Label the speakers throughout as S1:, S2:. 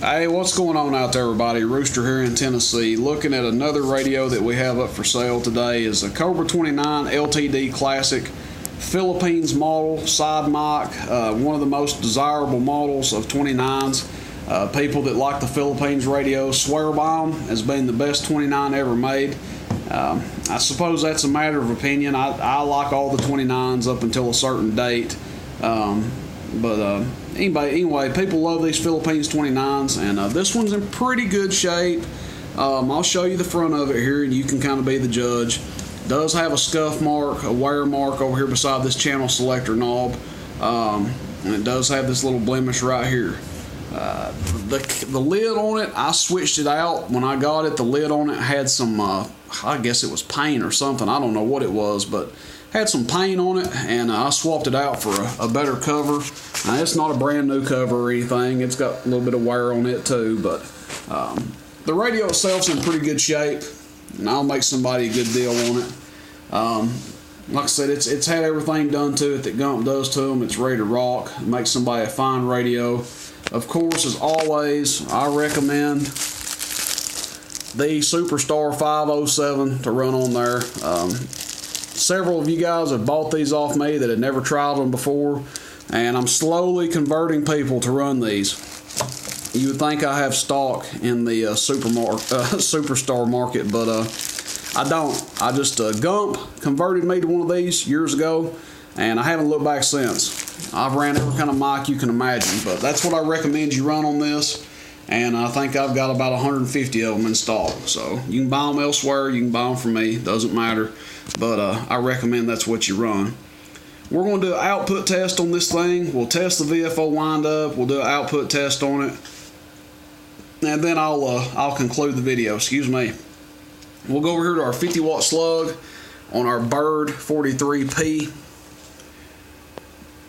S1: Hey, what's going on out there, everybody? Rooster here in Tennessee. Looking at another radio that we have up for sale today is a Cobra 29 LTD Classic Philippines model side mic. One of the most desirable models of 29s. People that like the Philippines radio swear by them as being the best 29 ever made. I suppose that's a matter of opinion. I like all the 29s up until a certain date. Anyway, people love these Philippines 29s, and this one's in pretty good shape. I'll show you the front of it here, and you can kind of be the judge. It does have a scuff mark, a wear mark over here beside this channel selector knob, and it does have this little blemish right here. The lid on it, I switched it out when I got it. The lid on it had some, I guess it was paint or something. I don't know what it was, but had some paint on it, and I swapped it out for a better cover. Now, it's not a brand new cover or anything. It's got a little bit of wear on it too, but the radio itself's in pretty good shape, and I'll make somebody a good deal on it. Like I said, it's had everything done to it that Gump does to them. It's ready to rock. It makes somebody a fine radio. Of course, as always, I recommend the Superstar 507 to run on there. Several of you guys have bought these off me that had never tried them before, and I'm slowly converting people to run these. You would think I have stock in the Superstar market, but I don't. I just Gump converted me to one of these years ago, and I haven't looked back since. I've ran every kind of mic you can imagine, but that's what I recommend you run on this, and I think I've got about 150 of them in stock. So you can buy them elsewhere, you can buy them from me, doesn't matter, but I recommend that's what you run. We're going to do an output test on this thing. We'll test the VFO windup, we'll do an output test on it, and then I'll conclude the video. Excuse me. We'll go over here to our 50 watt slug on our Bird 43P.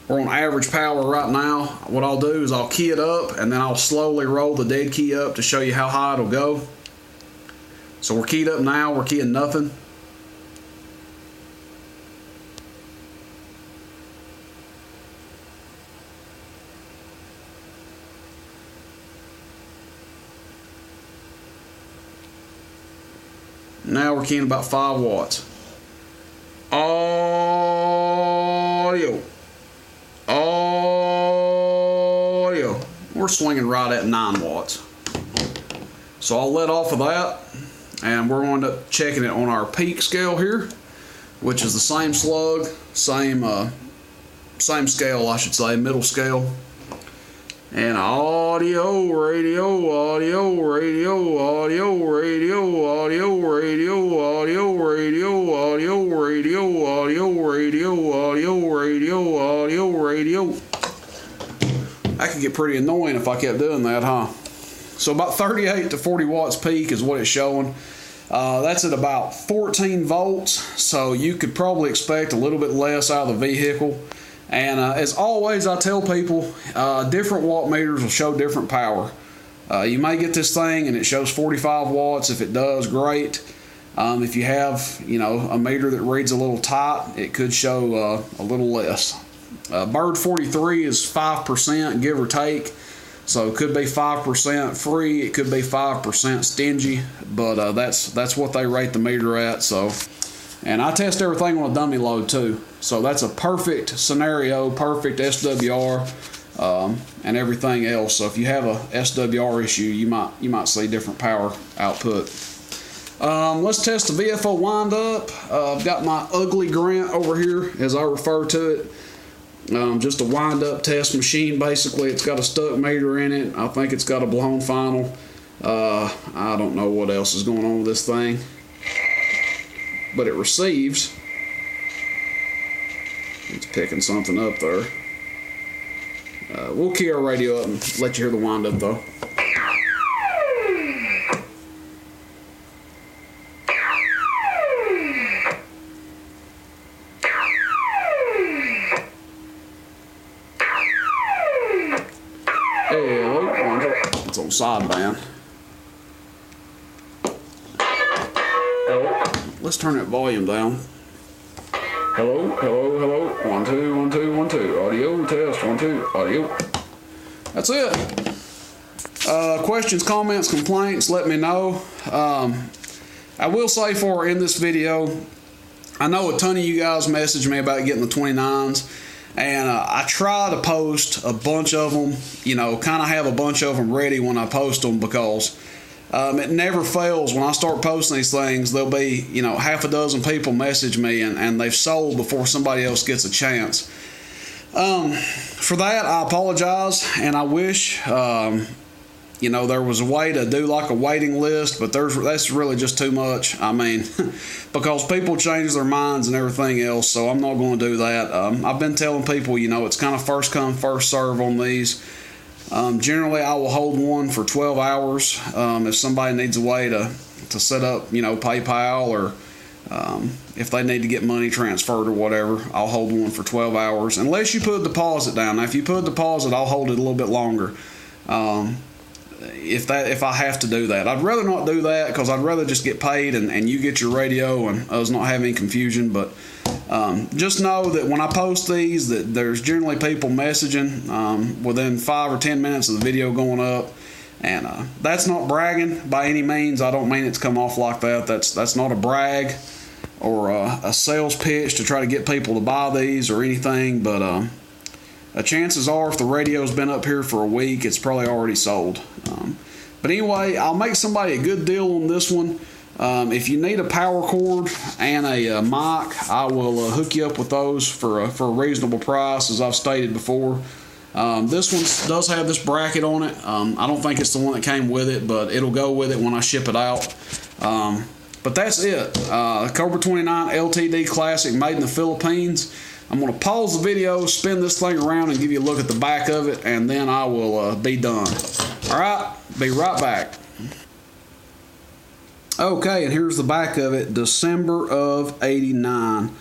S1: We're on average power right now. What I'll do is I'll key it up, and then I'll slowly roll the dead key up to show you how high it'll go. So we're keyed up now, we're keying nothing. Now we're keying about 5 watts. Audio. We're swinging right at 9 watts. So I'll let off of that, and we're going to checking it on our peak scale here, which is the same slug, same scale, I should say, middle scale. And audio, radio, audio, radio, audio, radio, audio, radio, audio, radio, audio, radio, audio, radio, audio, radio, audio, radio. That could get pretty annoying if I kept doing that, huh? So about 38 to 40 watts peak is what it's showing. That's at about 14 volts, so you could probably expect a little bit less out of the vehicle. And as always, I tell people, different watt meters will show different power. You may get this thing and it shows 45 watts. If it does, great. If you have, a meter that reads a little tight, it could show a little less. Bird 43 is 5%, give or take. So it could be 5% free, it could be 5% stingy, but that's what they rate the meter at. So, and I test everything on a dummy load too. So that's a perfect scenario, perfect SWR, and everything else. So if you have a SWR issue, you might see different power output. Let's test the VFO windup. I've got my ugly Grant over here, as I refer to it. Just a wind-up test machine, basically. It's got a stuck meter in it. I think it's got a blown final. I don't know what else is going on with this thing. But it receives. It's picking something up there. We'll key our radio up and let you hear the wind-up, though. It's on sideband. Let's turn that volume down. Hello, hello, hello. 1, 2, 1, 2, 1, 2. Audio test. 1, 2. Audio. That's it. Questions, comments, complaints, let me know. I will say for in this video, I know a ton of you guys messaged me about getting the 29s, and I try to post a bunch of them, kind of have a bunch of them ready when I post them, because it never fails when I start posting these things. There'll be, half a dozen people message me, and they've sold before somebody else gets a chance. For that, I apologize, and I wish there was a way to do like a waiting list, but that's really just too much. I mean, because people change their minds and everything else, so I'm not going to do that. I've been telling people, it's kind of first come, first serve on these. Generally, I will hold one for 12 hours. If somebody needs a way to set up, PayPal, or if they need to get money transferred or whatever, I'll hold one for 12 hours. Unless you put a deposit down. Now, if you put a deposit, I'll hold it a little bit longer. If I have to do that, I'd rather not do that, because I'd rather just get paid and you get your radio and us not have any confusion. But just know that when I post these, that there's generally people messaging within 5 or 10 minutes of the video going up, and that's not bragging by any means. I don't mean it to come off like that. That's not a brag or a sales pitch to try to get people to buy these or anything, but chances are, if the radio's been up here for a week, it's probably already sold. But anyway, I'll make somebody a good deal on this one. If you need a power cord and a mic, I will hook you up with those for a reasonable price, as I've stated before. This one does have this bracket on it. I don't think it's the one that came with it, but it'll go with it when I ship it out. But that's it. Cobra 29 LTD Classic, made in the Philippines. I'm going to pause the video, spin this thing around, and give you a look at the back of it, and then I will be done. All right, be right back. Okay, and here's the back of it. December of '89,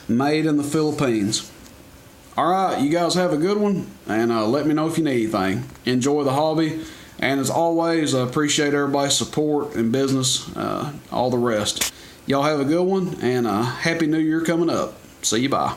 S1: made in the Philippines. All right, you guys have a good one, and let me know if you need anything. Enjoy the hobby, and as always, I appreciate everybody's support and business, all the rest. Y'all have a good one, and Happy New Year coming up. See you, bye.